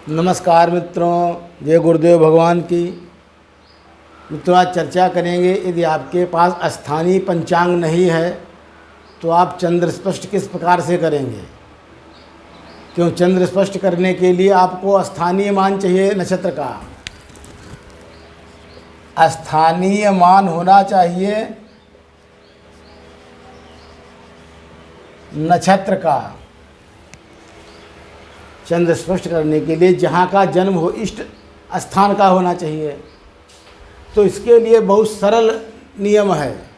नमस्कार मित्रों, जय गुरुदेव भगवान की। मित्रों, आज चर्चा करेंगे, यदि आपके पास स्थानीय पंचांग नहीं है तो आप चंद्र स्पष्ट किस प्रकार से करेंगे। क्यों चंद्र स्पष्ट करने के लिए आपको स्थानीय मान चाहिए। नक्षत्र का स्थानीय मान होना चाहिए, नक्षत्र का चंद्र स्पष्ट करने के लिए जहाँ का जन्म हो, इष्ट स्थान का होना चाहिए। तो इसके लिए बहुत सरल नियम है,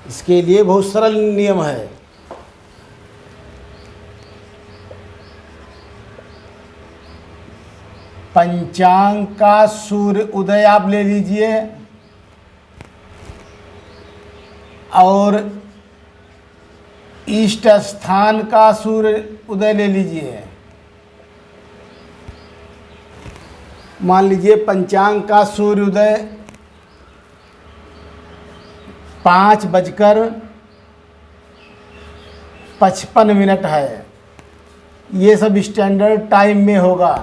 इसके लिए बहुत सरल नियम है। पंचांग का सूर्य उदय आप ले लीजिए और इष्ट स्थान का सूर्य उदय ले लीजिए। मान लीजिए पंचांग का सूर्योदय 5:55 है। ये सब स्टैंडर्ड टाइम में होगा।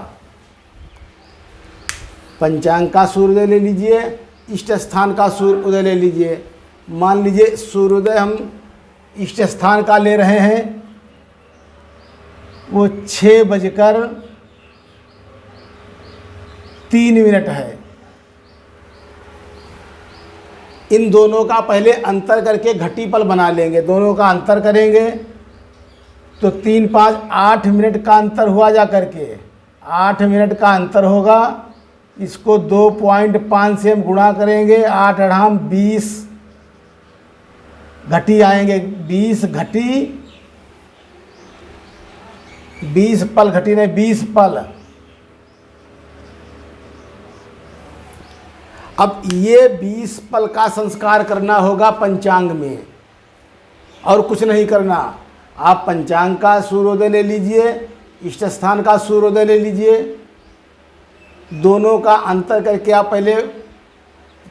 पंचांग का सूर्योदय ले लीजिए, इष्ट स्थान का सूर्योदय ले लीजिए। मान लीजिए सूर्योदय हम इष्ट स्थान का ले रहे हैं, वो 6:03 है। इन दोनों का पहले अंतर करके घटीपल बना लेंगे। दोनों का अंतर करेंगे तो 3, 5, 8 मिनट का अंतर हुआ जा करके 8 मिनट का अंतर होगा। इसको 2.5 से हम गुणा करेंगे, 8 अढ़ाम 20 घटी आएंगे। 20 घटी 20 पल घटी नहीं, 20 पल। अब ये 20 पल का संस्कार करना होगा पंचांग में, और कुछ नहीं करना। आप पंचांग का सूर्योदय ले लीजिए, इष्ट स्थान का सूर्योदय ले लीजिए, दोनों का अंतर करके आप पहले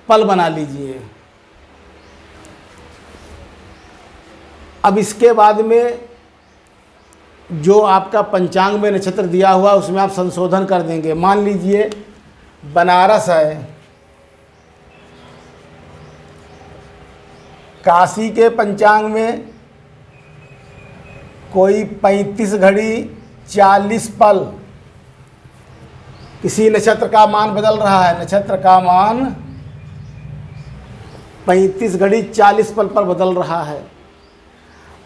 पल बना लीजिए। अब इसके बाद में जो आपका पंचांग में नक्षत्र दिया हुआ उसमें आप संशोधन कर देंगे। मान लीजिए बनारस है, काशी के पंचांग में कोई 35 घड़ी 40 पल किसी नक्षत्र का मान बदल रहा है। नक्षत्र का मान 35 घड़ी 40 पल पर बदल रहा है।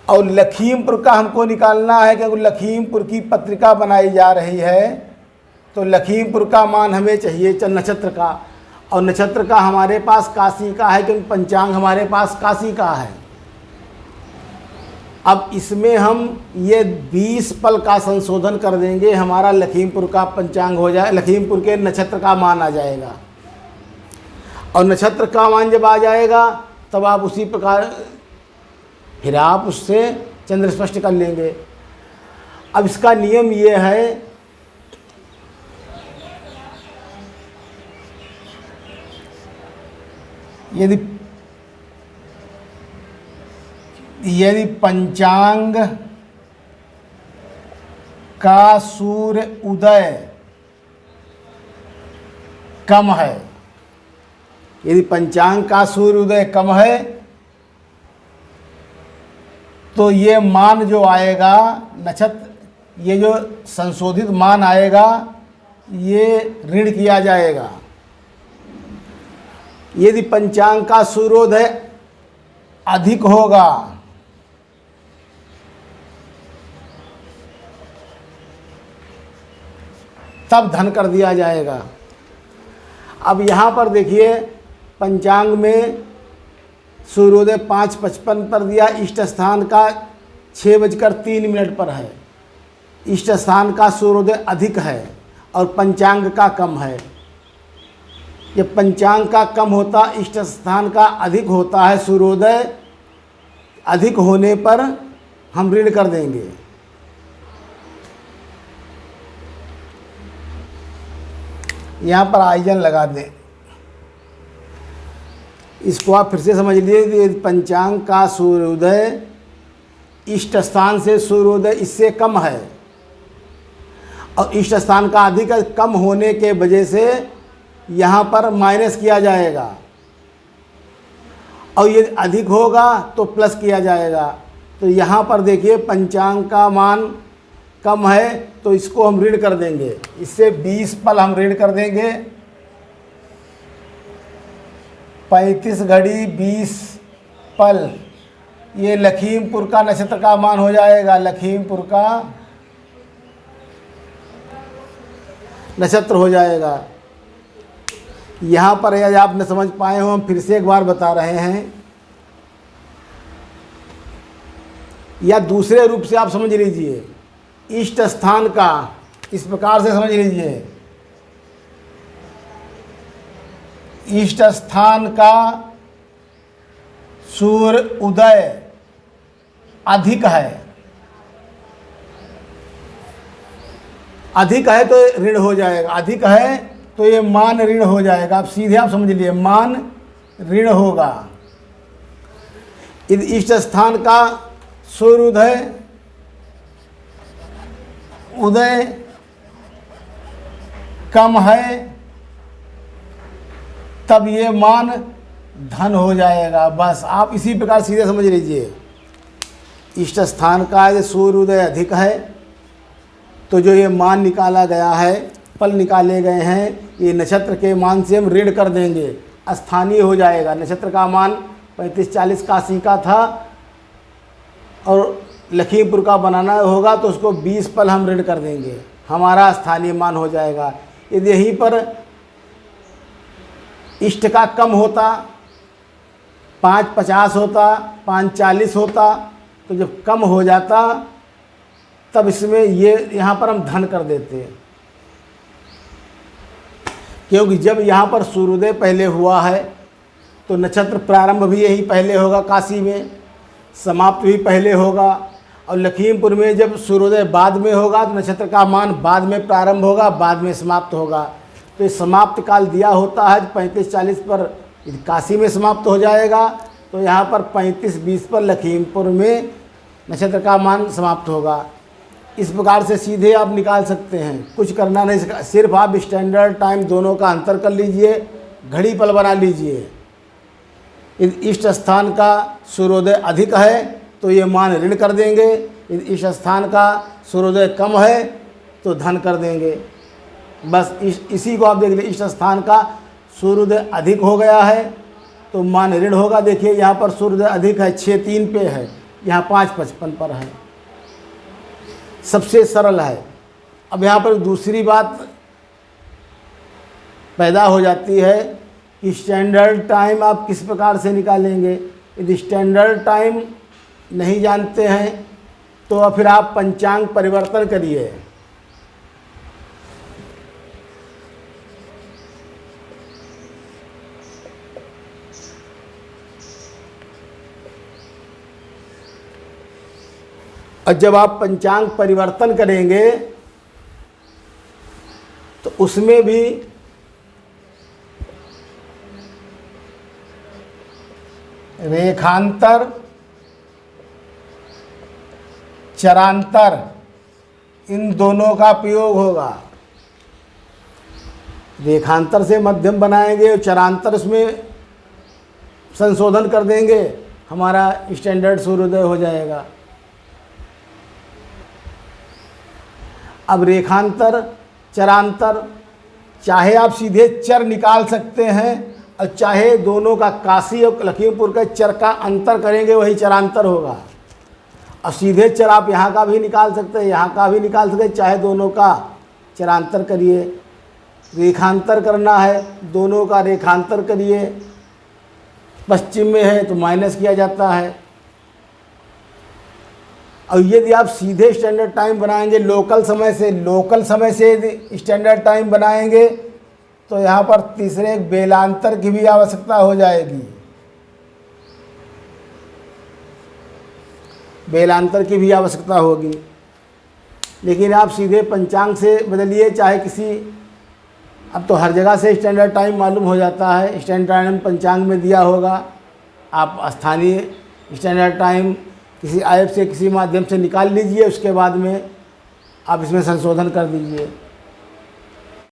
और लखीमपुर का हमको निकालना है, क्योंकि लखीमपुर की पत्रिका बनाई जा रही है, तो लखीमपुर का मान हमें चाहिए नक्षत्र का। और नक्षत्र का हमारे पास काशी का है, क्योंकि पंचांग हमारे पास काशी का है। अब इसमें हम ये 20 पल का संशोधन कर देंगे, हमारा लखीमपुर का पंचांग हो जाए, लखीमपुर के नक्षत्र का मान आ जाएगा। और नक्षत्र का मान जब आ जाएगा तब आप उसी प्रकार फिर आप उससे चंद्र स्पष्ट कर लेंगे। अब इसका नियम ये है, यदि पंचांग का सूर्य उदय कम है, यदि पंचांग का सूर्य उदय कम है तो ये मान जो आएगा नक्षत्र, ये जो संशोधित मान आएगा ये ऋण किया जाएगा। यदि पंचांग का सूर्योदय अधिक होगा तब धन कर दिया जाएगा। अब यहाँ पर देखिए पंचांग में सूर्योदय 5:55 पर दिया, इष्ट स्थान का 6:03 पर है। इष्ट स्थान का सूर्योदय अधिक है और पंचांग का कम है। जब पंचांग का कम होता, इष्ट स्थान का अधिक होता है, सूर्योदय अधिक होने पर हम ऋण कर देंगे। यहाँ पर आइजन लगा दें। इसको आप फिर से समझ लीजिए। पंचांग का सूर्योदय इष्ट स्थान से सूर्योदय इससे कम है और इष्ट स्थान का अधिक कम होने के वजह से यहाँ पर माइनस किया जाएगा, और ये अधिक होगा तो प्लस किया जाएगा। तो यहाँ पर देखिए पंचांग का मान कम है तो इसको हम ऋण कर देंगे, इससे 20 पल हम ऋण कर देंगे। 35 घड़ी 20 पल, ये लखीमपुर का नक्षत्र का मान हो जाएगा, लखीमपुर का नक्षत्र हो जाएगा। यहाँ पर यदि आप न समझ पाए हो, हम फिर से एक बार बता रहे हैं, या दूसरे रूप से आप समझ लीजिए। इष्ट स्थान का इस प्रकार से समझ लीजिए, इष्ट स्थान का सूर्य उदय अधिक है, अधिक है तो ऋण हो जाएगा, अधिक है तो ये मान ऋण हो जाएगा। आप सीधे आप समझ लिए, मान ऋण होगा। इष्ट स्थान का सूर्य उदय कम है, तब ये मान धन हो जाएगा। बस आप इसी प्रकार सीधे समझ लीजिए। इष्ट स्थान का यदि सूर्य उदय अधिक है तो जो ये मान निकाला गया है, पल निकाले गए हैं, ये नक्षत्र के मान से हम ऋण कर देंगे, स्थानीय हो जाएगा। नक्षत्र का मान 35-40 काशी का था और लखीमपुर का बनाना होगा तो उसको 20 पल हम ऋण कर देंगे, हमारा स्थानीय मान हो जाएगा। यदि यहीं पर इष्ट का कम होता, 5-50 होता, 5-40 होता, तो जब कम हो जाता तब इसमें ये यहाँ पर हम धन कर देते हैं, क्योंकि जब यहाँ पर सूर्योदय पहले हुआ है तो नक्षत्र प्रारंभ भी यही पहले होगा, काशी में समाप्त भी पहले होगा, और लखीमपुर में जब सूर्योदय बाद में होगा तो नक्षत्र का मान बाद में प्रारंभ होगा, बाद में समाप्त होगा। तो ये समाप्त काल दिया होता है 35-40 पर काशी में समाप्त हो जाएगा, तो यहाँ पर 35-20 पर लखीमपुर में नक्षत्र का मान समाप्त होगा। इस प्रकार से सीधे आप निकाल सकते हैं, कुछ करना नहीं, सिर्फ आप स्टैंडर्ड टाइम दोनों का अंतर कर लीजिए, घड़ी पल बना लीजिए। इष्ट स्थान का सूर्योदय अधिक है तो ये मान ऋण कर देंगे, इष्ट स्थान का सूर्योदय कम है तो धन कर देंगे। बस इसी को आप देख लीजिए। इष्ट स्थान का सूर्योदय अधिक हो गया है तो मान ऋण होगा। देखिए यहाँ पर सूर्योदय अधिक है, 6-3 पे है, यहाँ 5-55 पर है, सबसे सरल है। अब यहाँ पर दूसरी बात पैदा हो जाती है कि स्टैंडर्ड टाइम आप किस प्रकार से निकालेंगे। यदि स्टैंडर्ड टाइम नहीं जानते हैं तो फिर आप पंचांग परिवर्तन करिए। और जब आप पंचांग परिवर्तन करेंगे तो उसमें भी रेखांतर, चरांतर, इन दोनों का प्रयोग होगा। रेखांतर से मध्यम बनाएंगे और चरांतर उसमें संशोधन कर देंगे, हमारा स्टैंडर्ड सूर्योदय हो जाएगा। अब रेखांतर, चरांतर, चाहे आप सीधे चर निकाल सकते हैं और चाहे दोनों का काशी और लखीमपुर के चर का अंतर करेंगे, वही चरांतर होगा। और सीधे चर आप यहाँ का भी निकाल सकते हैं, यहाँ का भी निकाल सकते हैं, चाहे दोनों का चरांतर करिए। रेखांतर करना है, दोनों का रेखांतर करिए। पश्चिम में है तो माइनस किया जाता है। और यदि आप सीधे स्टैंडर्ड टाइम बनाएंगे लोकल समय से यदि स्टैंडर्ड टाइम बनाएंगे तो यहाँ पर तीसरे एक बेलांतर की भी आवश्यकता हो जाएगी। बेलांतर की भी आवश्यकता होगी। लेकिन आप सीधे पंचांग से बदलिए, चाहे किसी, अब तो हर जगह से स्टैंडर्ड टाइम मालूम हो जाता है, स्टैंडर्ड टाइम पंचांग में दिया होगा। आप स्थानीय स्टैंडर्ड टाइम किसी ऐप से किसी माध्यम से निकाल लीजिए, उसके बाद में आप इसमें संशोधन कर दीजिए।